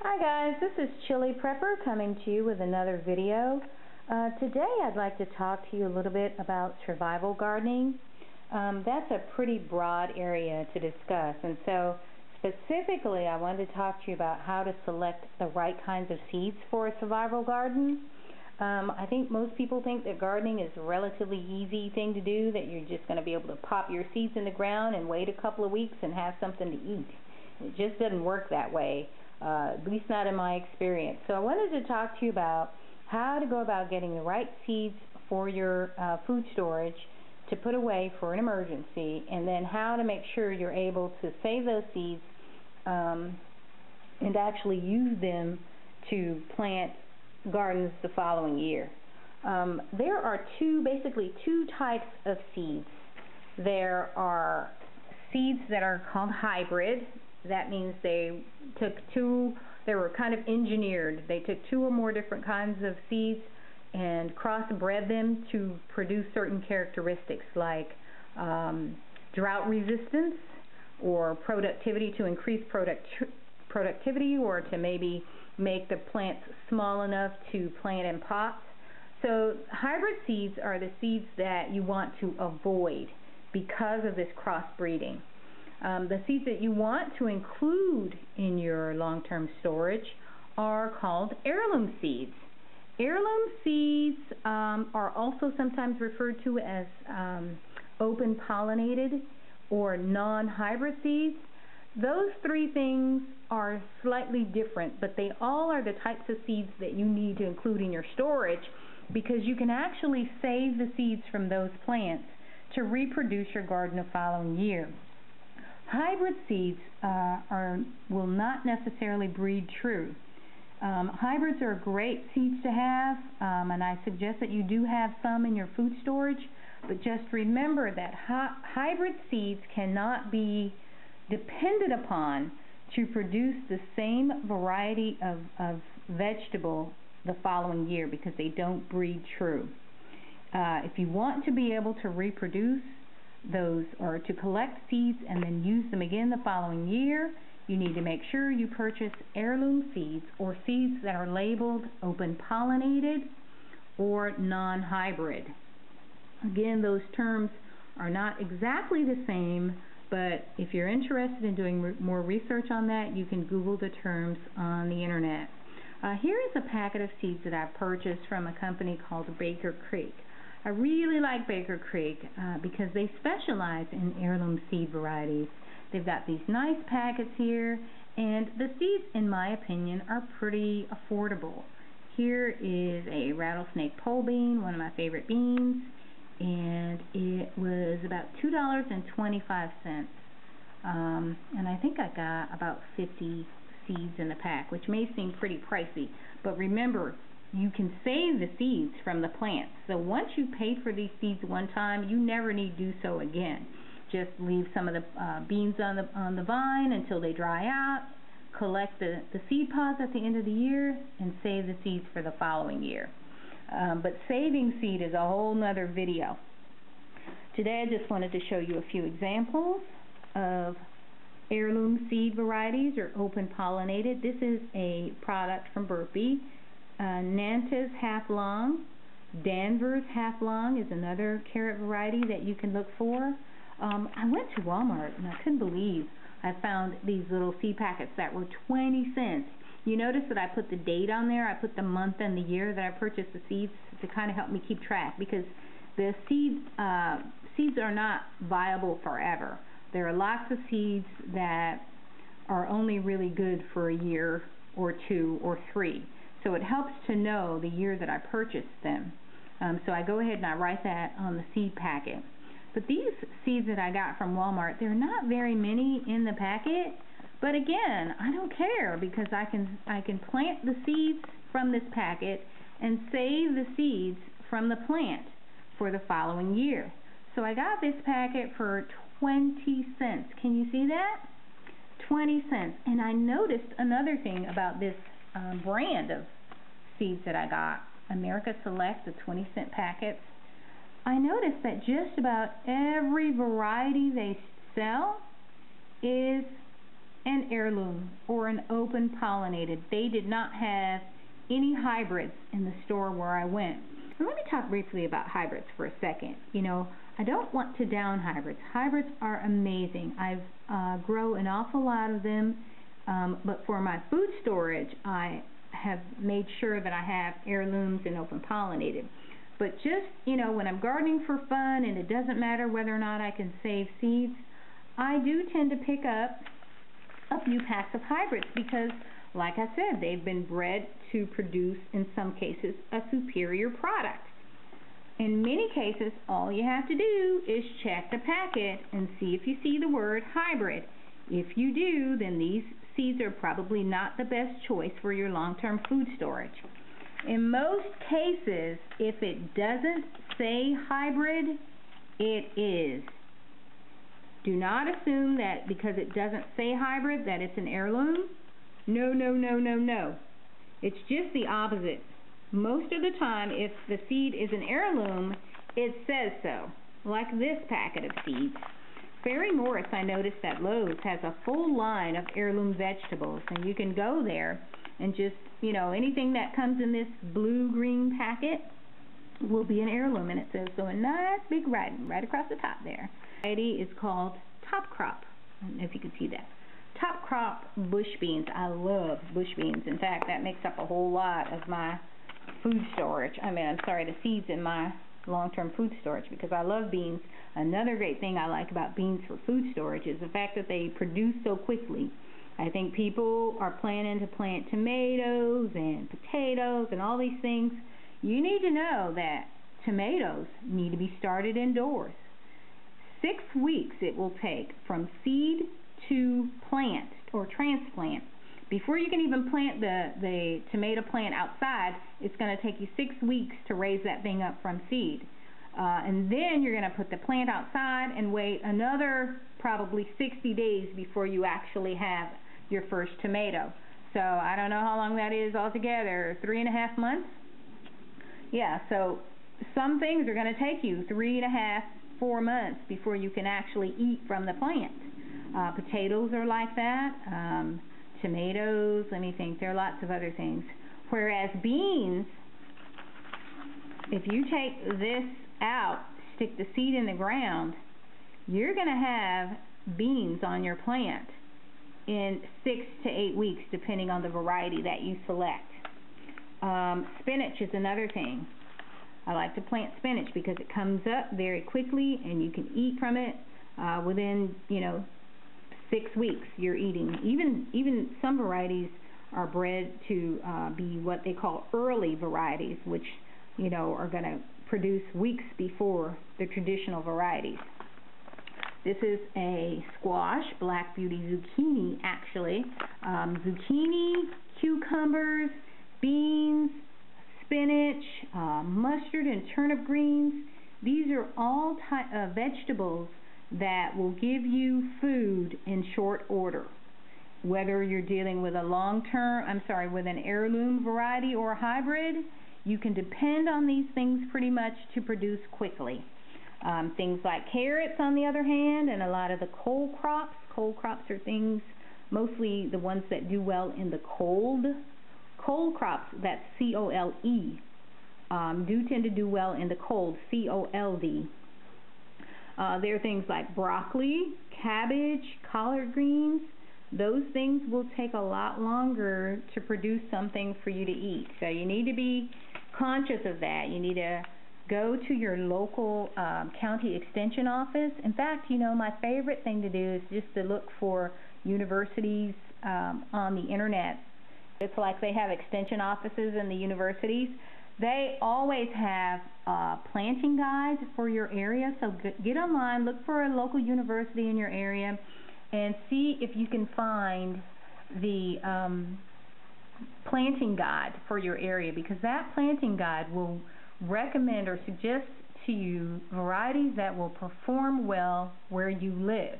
Hi guys, this is Chili Prepper coming to you with another video. Today I'd like to talk to you a little bit about survival gardening. That's a pretty broad area to discuss, and so specifically I wanted to talk to you about how to select the right kinds of seeds for a survival garden. I think most people think that gardening is a relatively easy thing to do, that you're just going to be able to pop your seeds in the ground and wait a couple of weeks and have something to eat. It just doesn't work that way. At least not in my experience. So I wanted to talk to you about how to go about getting the right seeds for your food storage to put away for an emergency, and then how to make sure you're able to save those seeds and actually use them to plant gardens the following year. There are basically two types of seeds. There are seeds that are called hybrid. That means they were kind of engineered. They took two or more different kinds of seeds and crossbred them to produce certain characteristics like drought resistance or productivity, to increase productivity, or to maybe make the plants small enough to plant in pots. So hybrid seeds are the seeds that you want to avoid because of this crossbreeding. The seeds that you want to include in your long-term storage are called heirloom seeds. Heirloom seeds are also sometimes referred to as open pollinated or non-hybrid seeds. Those three things are slightly different, but they all are the types of seeds that you need to include in your storage, because you can actually save the seeds from those plants to reproduce your garden the following year. Hybrid seeds will not necessarily breed true. Hybrids are great seeds to have, and I suggest that you do have some in your food storage, but just remember that hybrid seeds cannot be depended upon to produce the same variety of vegetable the following year, because they don't breed true. If you want to be able to reproduce those, or to collect seeds and then use them again the following year, you need to make sure you purchase heirloom seeds, or seeds that are labeled open pollinated or non-hybrid. Again, those terms are not exactly the same, but if you're interested in doing more research on that, you can Google the terms on the internet. Here is a packet of seeds that I purchased from a company called Baker Creek. I really like Baker Creek because they specialize in heirloom seed varieties. They've got these nice packets here, and the seeds, in my opinion, are pretty affordable. Here is a rattlesnake pole bean, one of my favorite beans, and it was about $2.25. And I think I got about 50 seeds in the pack, which may seem pretty pricey, but remember, you can save the seeds from the plants. So once you paid for these seeds one time, you never need to do so again. Just leave some of the beans on the vine until they dry out, collect the seed pods at the end of the year, and save the seeds for the following year. But saving seed is a whole nother video. Today I just wanted to show you a few examples of heirloom seed varieties, or open pollinated. This is a product from Burpee. Nantes half long, Danvers half long is another carrot variety that you can look for. I went to Walmart and I couldn't believe I found these little seed packets that were 20 cents. You notice that I put the date on there. I put the month and the year that I purchased the seeds to kind of help me keep track, because the seeds are not viable forever. There are lots of seeds that are only really good for a year or two or three. So it helps to know the year that I purchased them. So I go ahead and I write that on the seed packet. But these seeds that I got from Walmart, there are not very many in the packet. But again, I don't care, because I can plant the seeds from this packet and save the seeds from the plant for the following year. So I got this packet for 20 cents. Can you see that? 20 cents. And I noticed another thing about this brand of seeds that I got, America Select, the 20-cent packets. I noticed that just about every variety they sell is an heirloom or an open pollinated. They did not have any hybrids in the store where I went. And let me talk briefly about hybrids for a second. You know, I don't want to down hybrids. Hybrids are amazing. I've grow an awful lot of them, but for my food storage, I have made sure that I have heirlooms and open pollinated. But just, you know, when I'm gardening for fun and it doesn't matter whether or not I can save seeds, I do tend to pick up a few packs of hybrids because, like I said, they've been bred to produce, in some cases, a superior product. In many cases, all you have to do is check the packet and see if you see the word hybrid. If you do, then these seeds are probably not the best choice for your long-term food storage. In most cases, if it doesn't say hybrid, it is. Do not assume that because it doesn't say hybrid that it's an heirloom. No, no, no, no, no. It's just the opposite. Most of the time, if the seed is an heirloom, it says so, like this packet of seeds. Ferry Morris, I noticed that Lowe's has a full line of heirloom vegetables, and you can go there and just, you know, anything that comes in this blue-green packet will be an heirloom, and it says so in nice big writing right across the top there. The variety is called top crop. I don't know if you can see that. Top crop bush beans. I love bush beans. In fact, that makes up a whole lot of my food storage. The seeds in my long-term food storage because I love beans. Another great thing I like about beans for food storage is the fact that they produce so quickly. I think people are planning to plant tomatoes and potatoes and all these things. You need to know that tomatoes need to be started indoors. 6 weeks it will take from seed to plant or transplant. Before you can even plant the tomato plant outside, it's going to take you 6 weeks to raise that thing up from seed. And then you're going to put the plant outside and wait another probably 60 days before you actually have your first tomato. So I don't know how long that is altogether, 3.5 months? Yeah, so some things are going to take you 3.5, 4 months before you can actually eat from the plant. Potatoes are like that. Tomatoes, let me think, there are lots of other things. Whereas beans, if you take this out, stick the seed in the ground, you're going to have beans on your plant in 6 to 8 weeks, depending on the variety that you select. Spinach is another thing. I like to plant spinach because it comes up very quickly and you can eat from it within, 6 weeks you're eating. Even some varieties are bred to be what they call early varieties, which, are going to produce weeks before the traditional varieties. This is a squash, Black Beauty zucchini, actually. Zucchini, cucumbers, beans, spinach, mustard and turnip greens. These are all vegetables that will give you food in short order. Whether you're dealing with with an heirloom variety or a hybrid, you can depend on these things pretty much to produce quickly. Things like carrots, on the other hand, and a lot of the cold crops. Cold crops are things, mostly the ones that do well in the cold. Cold crops, that's C-O-L-E, do tend to do well in the cold, C-O-L-D. There are things like broccoli, cabbage, collard greens. Those things will take a lot longer to produce something for you to eat. So you need to be conscious of that. You need to go to your local county extension office. In fact, my favorite thing to do is just to look for universities on the internet. It's like they have extension offices in the universities. They always have planting guides for your area, so get online, look for a local university in your area, and see if you can find the planting guide for your area, because that planting guide will recommend or suggest to you varieties that will perform well where you live.